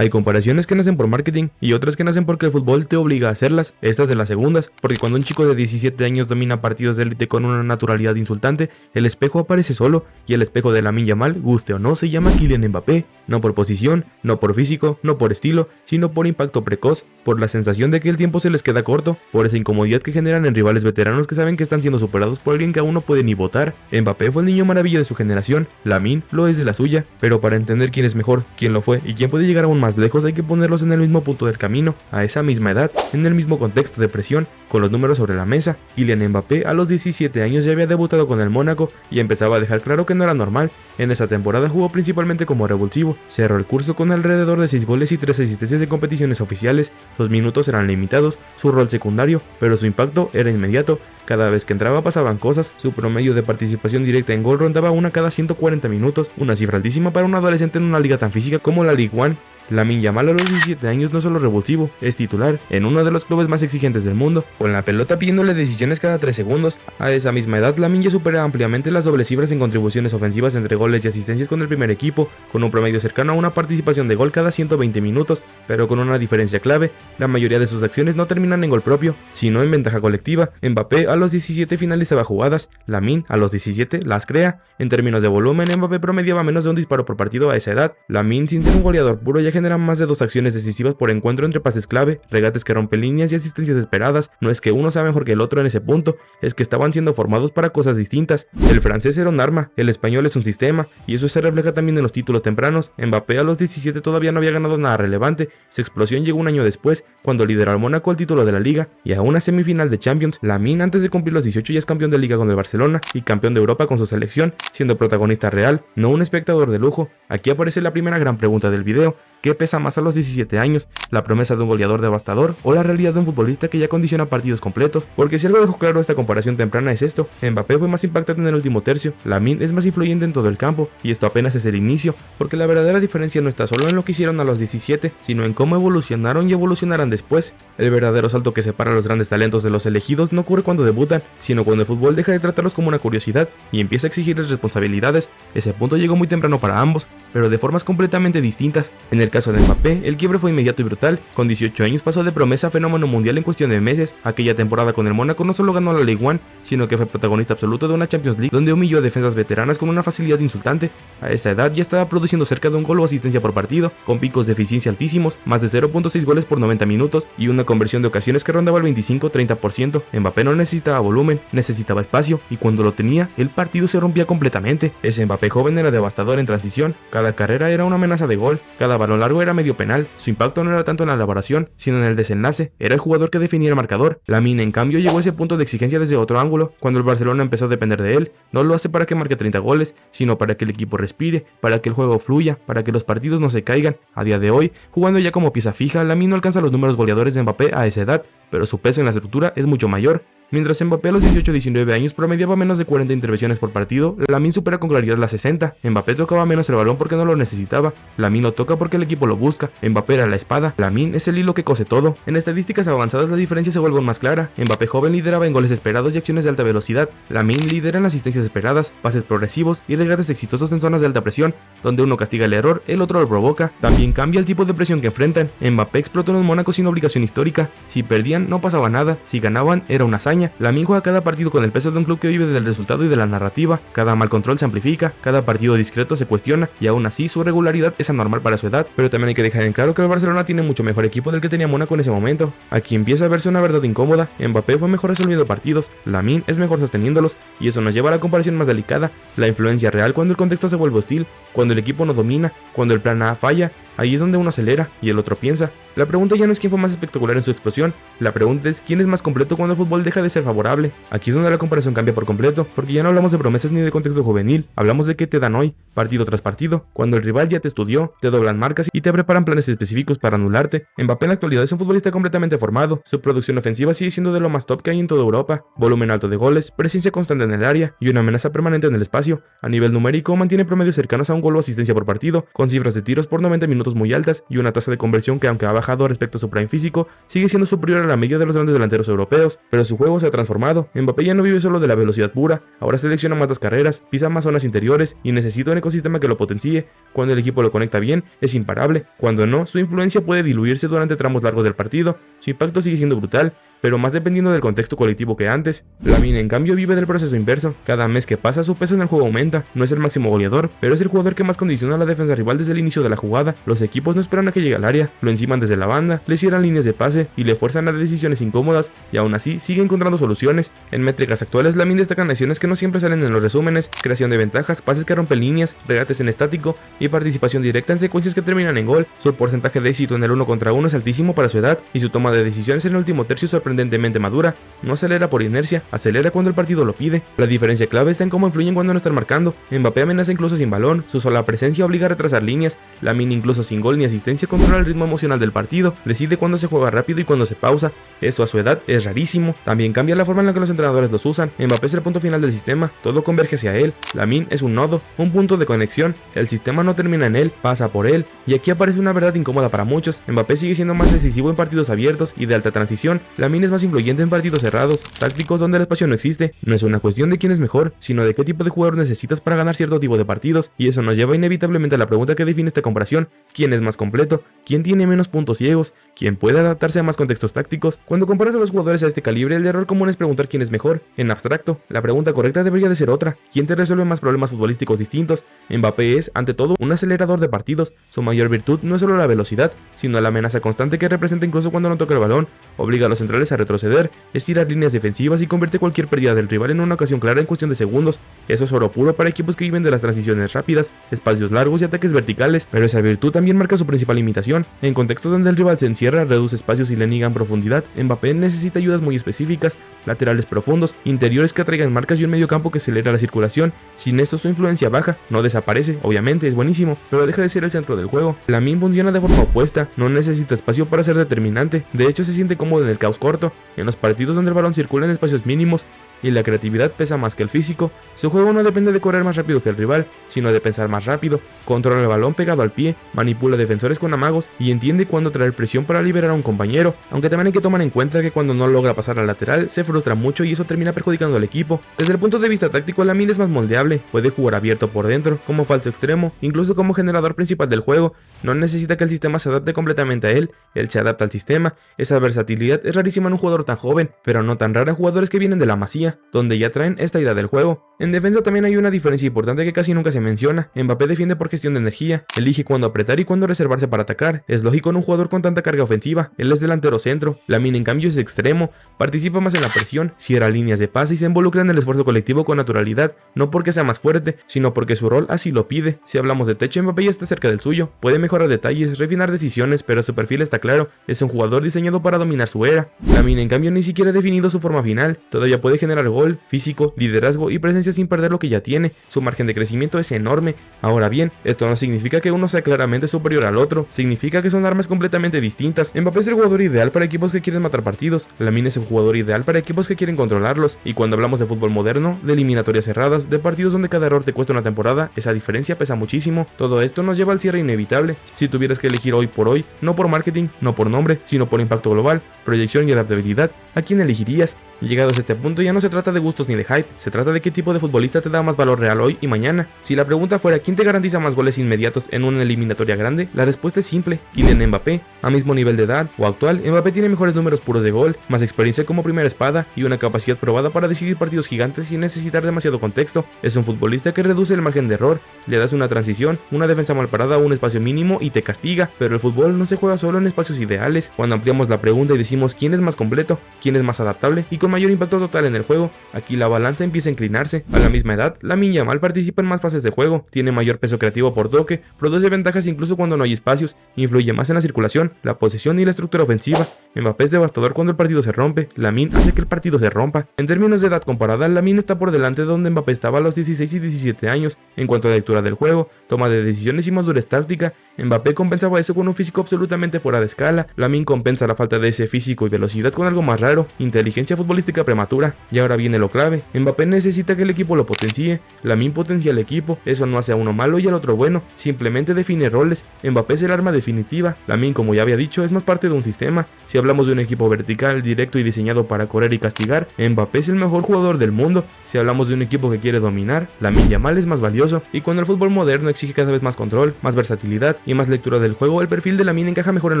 Hay comparaciones que nacen por marketing y otras que nacen porque el fútbol te obliga a hacerlas, estas de las segundas, porque cuando un chico de 17 años domina partidos de élite con una naturalidad insultante, el espejo aparece solo, y el espejo de Lamine Yamal, guste o no, se llama Kylian Mbappé, no por posición, no por físico, no por estilo, sino por impacto precoz, por la sensación de que el tiempo se les queda corto, por esa incomodidad que generan en rivales veteranos que saben que están siendo superados por alguien que aún no puede ni votar. Mbappé fue el niño maravilla de su generación, Lamine lo es de la suya, pero para entender quién es mejor, quién lo fue y quién puede llegar aún más lejos hay que ponerlos en el mismo punto del camino, a esa misma edad, en el mismo contexto de presión, con los números sobre la mesa. Kylian Mbappé a los 17 años ya había debutado con el Mónaco y empezaba a dejar claro que no era normal. En esa temporada jugó principalmente como revulsivo, cerró el curso con alrededor de 6 goles y 3 asistencias en competiciones oficiales, sus minutos eran limitados, su rol secundario, pero su impacto era inmediato. Cada vez que entraba pasaban cosas, su promedio de participación directa en gol rondaba una cada 140 minutos, una cifra altísima para un adolescente en una liga tan física como la Ligue 1. Lamine Yamal a los 17 años no es solo revulsivo, es titular en uno de los clubes más exigentes del mundo, con la pelota pidiéndole decisiones cada 3 segundos. A esa misma edad, Lamine ya supera ampliamente las dobles cifras en contribuciones ofensivas entre goles y asistencias con el primer equipo, con un promedio cercano a una participación de gol cada 120 minutos, pero con una diferencia clave: la mayoría de sus acciones no terminan en gol propio, sino en ventaja colectiva. Mbappé a los 17 finalizaba jugadas, Lamine a los 17 las crea. En términos de volumen, Mbappé promediaba menos de un disparo por partido a esa edad. Lamine, sin ser un goleador puro, ya generan más de 2 acciones decisivas por encuentro entre pases clave, regates que rompen líneas y asistencias esperadas. No es que uno sea mejor que el otro en ese punto, es que estaban siendo formados para cosas distintas. El francés era un arma, el español es un sistema, y eso se refleja también en los títulos tempranos. Mbappé a los 17 todavía no había ganado nada relevante, su explosión llegó un año después, cuando lideró al Mónaco al título de la Liga y a una semifinal de Champions. Lamine antes de cumplir los 18 ya es campeón de Liga con el Barcelona y campeón de Europa con su selección, siendo protagonista real, no un espectador de lujo. Aquí aparece la primera gran pregunta del video: ¿qué pesa más a los 17 años? ¿La promesa de un goleador devastador o la realidad de un futbolista que ya condiciona partidos completos? Porque si algo dejó claro esta comparación temprana es esto: Mbappé fue más impactante en el último tercio, Lamine es más influyente en todo el campo, y esto apenas es el inicio, porque la verdadera diferencia no está solo en lo que hicieron a los 17, sino en cómo evolucionaron y evolucionarán después. El verdadero salto que separa a los grandes talentos de los elegidos no ocurre cuando debutan, sino cuando el fútbol deja de tratarlos como una curiosidad y empieza a exigirles responsabilidades. Ese punto llegó muy temprano para ambos, pero de formas completamente distintas. En el caso de Mbappé, el quiebre fue inmediato y brutal. Con 18 años pasó de promesa a fenómeno mundial en cuestión de meses. Aquella temporada con el Mónaco no solo ganó la Ligue 1, sino que fue protagonista absoluto de una Champions League, donde humilló a defensas veteranas con una facilidad insultante. A esa edad ya estaba produciendo cerca de un gol o asistencia por partido, con picos de eficiencia altísimos, más de 0.6 goles por 90 minutos y una conversión de ocasiones que rondaba el 25-30%. Mbappé no necesitaba volumen, necesitaba espacio, y cuando lo tenía, el partido se rompía completamente. Ese Mbappé joven era devastador en transición, cada carrera era una amenaza de gol, cada balón largo era medio penal. Su impacto no era tanto en la elaboración, sino en el desenlace, era el jugador que definía el marcador. Lamine, en cambio, llegó a ese punto de exigencia desde otro ángulo. Cuando el Barcelona empezó a depender de él, no lo hace para que marque 30 goles, sino para que el equipo respire, para que el juego fluya, para que los partidos no se caigan. A día de hoy, jugando ya como pieza fija, Lamine no alcanza los números goleadores de Mbappé a esa edad, pero su peso en la estructura es mucho mayor. Mientras Mbappé a los 18-19 años promediaba menos de 40 intervenciones por partido, Lamine supera con claridad las 60. Mbappé tocaba menos el balón porque no lo necesitaba, Lamine lo toca porque el equipo lo busca. Mbappé era la espada, Lamine es el hilo que cose todo. En estadísticas avanzadas la diferencia se vuelve aún más clara. Mbappé joven lideraba en goles esperados y acciones de alta velocidad, Lamine lidera en asistencias esperadas, pases progresivos y regates exitosos en zonas de alta presión, donde uno castiga el error, el otro lo provoca. También cambia el tipo de presión que enfrentan. Mbappé explotó en un Mónaco sin obligación histórica, si perdían no pasaba nada, si ganaban era una hazaña. Lamine juega cada partido con el peso de un club que vive del resultado y de la narrativa, cada mal control se amplifica, cada partido discreto se cuestiona, y aún así su regularidad es anormal para su edad. Pero también hay que dejar en claro que el Barcelona tiene mucho mejor equipo del que tenía Mónaco en ese momento. Aquí empieza a verse una verdad incómoda: Mbappé fue mejor resolviendo partidos, Lamine es mejor sosteniéndolos, y eso nos lleva a la comparación más delicada, la influencia real cuando el contexto se vuelve hostil, cuando el equipo no domina, cuando el plan A falla. Ahí es donde uno acelera y el otro piensa. La pregunta ya no es quién fue más espectacular en su explosión, la pregunta es quién es más completo cuando el fútbol deja de ser favorable. Aquí es donde la comparación cambia por completo, porque ya no hablamos de promesas ni de contexto juvenil, hablamos de qué te dan hoy, partido tras partido, cuando el rival ya te estudió, te doblan marcas y te preparan planes específicos para anularte. Mbappé en la actualidad es un futbolista completamente formado, su producción ofensiva sigue siendo de lo más top que hay en toda Europa, volumen alto de goles, presencia constante en el área y una amenaza permanente en el espacio. A nivel numérico mantiene promedios cercanos a un gol o asistencia por partido, con cifras de tiros por 90 minutos fotos muy altas y una tasa de conversión que, aunque ha bajado respecto a su prime físico, sigue siendo superior a la media de los grandes delanteros europeos. Pero su juego se ha transformado. Mbappé ya no vive solo de la velocidad pura, ahora selecciona más las carreras, pisa más zonas interiores y necesita un ecosistema que lo potencie. Cuando el equipo lo conecta bien, es imparable. Cuando no, su influencia puede diluirse durante tramos largos del partido. Su impacto sigue siendo brutal, pero más dependiendo del contexto colectivo que antes. Lamine, en cambio, vive del proceso inverso. Cada mes que pasa, su peso en el juego aumenta. No es el máximo goleador, pero es el jugador que más condiciona a la defensa rival desde el inicio de la jugada. Los equipos no esperan a que llegue al área, lo enciman desde la banda, le cierran líneas de pase y le fuerzan a decisiones incómodas, y aún así sigue encontrando soluciones. En métricas actuales, Lamine destaca en acciones que no siempre salen en los resúmenes: creación de ventajas, pases que rompen líneas, regates en estático y participación directa en secuencias que terminan en gol. Su porcentaje de éxito en el 1 contra 1 es altísimo para su edad, y su toma de decisiones en el último tercio es sorprendentemente madura. No acelera por inercia, acelera cuando el partido lo pide. La diferencia clave está en cómo influyen cuando no están marcando. Mbappé amenaza incluso sin balón, su sola presencia obliga a retrasar líneas. Lamine, incluso sin gol ni asistencia, controla el ritmo emocional del partido, decide cuándo se juega rápido y cuándo se pausa. Eso a su edad es rarísimo. También cambia la forma en la que los entrenadores los usan. Mbappé es el punto final del sistema, todo converge hacia él. Lamine es un nodo, un punto de conexión. El sistema no termina en él, pasa por él. Y aquí aparece una verdad incómoda para muchos: Mbappé sigue siendo más decisivo en partidos abiertos y de alta transición. Lamine es más influyente en partidos cerrados, tácticos donde el espacio no existe. No es una cuestión de quién es mejor, sino de qué tipo de jugador necesitas para ganar cierto tipo de partidos, y eso nos lleva inevitablemente a la pregunta que define esta comparación: ¿quién es más completo? ¿Quién tiene menos puntos ciegos? ¿Quién puede adaptarse a más contextos tácticos? Cuando comparas a los jugadores a este calibre, el error común es preguntar quién es mejor. En abstracto, la pregunta correcta debería de ser otra: ¿quién te resuelve más problemas futbolísticos distintos? Mbappé es, ante todo, un acelerador de partidos. Su mayor virtud no es solo la velocidad, sino la amenaza constante que representa incluso cuando no toca el balón. Obliga a los centrales a retroceder, estira líneas defensivas y convierte cualquier pérdida del rival en una ocasión clara en cuestión de segundos. Eso es oro puro para equipos que viven de las transiciones rápidas, espacios largos y ataques verticales, pero esa virtud también marca su principal limitación. En contextos donde el rival se encierra, reduce espacios y le niegan profundidad, Mbappé necesita ayudas muy específicas: laterales profundos, interiores que atraigan marcas y un mediocampo que acelera la circulación. Sin eso su influencia baja, no desaparece, obviamente es buenísimo, pero deja de ser el centro del juego. Lamine funciona de forma opuesta, no necesita espacio para ser determinante, de hecho se siente cómodo en el caos corto, en los partidos donde el balón circula en espacios mínimos y la creatividad pesa más que el físico. Su juego no depende de correr más rápido que el rival, sino de pensar más rápido. Controla el balón pegado al pie, manipula defensores con amagos y entiende cuándo traer presión para liberar a un compañero, aunque también hay que tomar en cuenta que cuando no logra pasar al lateral se frustra mucho y eso termina perjudicando al equipo. Desde el punto de vista táctico, Lamine es más moldeable, puede jugar abierto por dentro, como falso extremo, incluso como generador principal del juego. No necesita que el sistema se adapte completamente a él se adapta al sistema. Esa versatilidad es rarísima en un jugador tan joven, pero no tan rara en jugadores que vienen de la Masía, donde ya traen esta idea del juego. En defensa también hay una diferencia importante que casi nunca se menciona. Mbappé defiende por gestión de energía, elige cuándo apretar y cuándo reservarse para atacar. Es lógico en un jugador con tanta carga ofensiva, él es delantero centro. Lamine, en cambio, es extremo, participa más en la presión, cierra líneas de pase y se involucra en el esfuerzo colectivo con naturalidad, no porque sea más fuerte, sino porque su rol así lo pide. Si hablamos de techo, Mbappé ya está cerca del suyo, puede mejorar detalles, refinar decisiones, pero su perfil está claro, es un jugador diseñado para dominar su era. Lamine, en cambio, ni siquiera ha definido su forma final, todavía puede generar gol, físico, liderazgo y presencia sin perder lo que ya tiene. Su margen de crecimiento es enorme. Ahora bien, esto no significa que uno sea claramente superior al otro, significa que son armas completamente distintas. Mbappé es el jugador ideal para equipos que quieren matar partidos, Lamine es el jugador ideal para equipos que quieren controlarlos, y cuando hablamos de fútbol moderno, de eliminatorias cerradas, de partidos donde cada error te cuesta una temporada, esa diferencia pesa muchísimo. Todo esto nos lleva al cierre inevitable. Si tuvieras que elegir hoy por hoy, no por marketing, no por nombre, sino por impacto global, proyección y adaptabilidad, ¿a quién elegirías? Llegados a este punto ya no se trata de gustos ni de hype, se trata de qué tipo de futbolista te da más valor real hoy y mañana. Si la pregunta fuera ¿quién te garantiza más goles inmediatos en una eliminatoria grande?, la respuesta es simple: Kylian Mbappé. A mismo nivel de edad o actual, Mbappé tiene mejores números puros de gol, más experiencia como primera espada y una capacidad probada para decidir partidos gigantes sin necesitar demasiado contexto. Es un futbolista que reduce el margen de error, le das una transición, una defensa mal parada o un espacio mínimo y te castiga, pero el fútbol no se juega solo en espacios ideales. Cuando ampliamos la pregunta y decimos quién es más completo, quién es más adaptable y con mayor impacto total en el juego, aquí la balanza empieza a inclinarse. A la misma edad, Lamine Yamal participa en más fases de juego, tiene mayor peso creativo por toque, produce ventajas incluso cuando no hay espacios, influye más en la circulación, la posesión y la estructura ofensiva. Mbappé es devastador cuando el partido se rompe, Lamine hace que el partido se rompa. En términos de edad comparada, Lamine está por delante de donde Mbappé estaba a los 16 y 17 años. En cuanto a lectura del juego, toma de decisiones y madurez táctica, Mbappé compensaba eso con un físico absolutamente fuera de escala, Lamine compensa la falta de ese físico y velocidad con algo más raro, inteligencia futbolística prematura. Y ahora viene lo clave, Mbappé necesita que el equipo lo potencie, Lamine potencia al equipo, eso no hace a uno malo y al otro bueno, simplemente define roles. Mbappé es el arma definitiva, Lamine, como ya había dicho, es más parte de un sistema. Si hablamos de un equipo vertical, directo y diseñado para correr y castigar, Mbappé es el mejor jugador del mundo. Si hablamos de un equipo que quiere dominar, Lamine Yamal es más valioso. Y cuando el fútbol moderno exige cada vez más control, más versatilidad y más lectura del juego, el perfil de Lamine encaja mejor en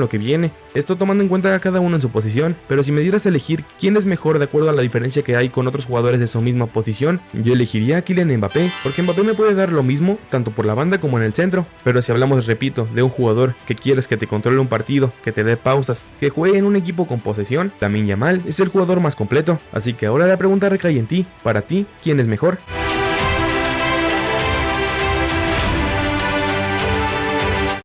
lo que viene. Esto tomando en cuenta a cada uno en su posición, pero si me dieras a elegir quién es mejor de acuerdo a la diferencia que hay con otros jugadores de su misma posición, yo elegiría a Kylian Mbappé, porque Mbappé me puede dar lo mismo, tanto por la banda como en el centro. Pero si hablamos, repito, de un jugador que quieres que te controle un partido, que te dé pausas, que juegue en un equipo con posesión, Lamine Yamal es el jugador más completo. Así que ahora la pregunta recae en ti. Para ti, ¿quién es mejor?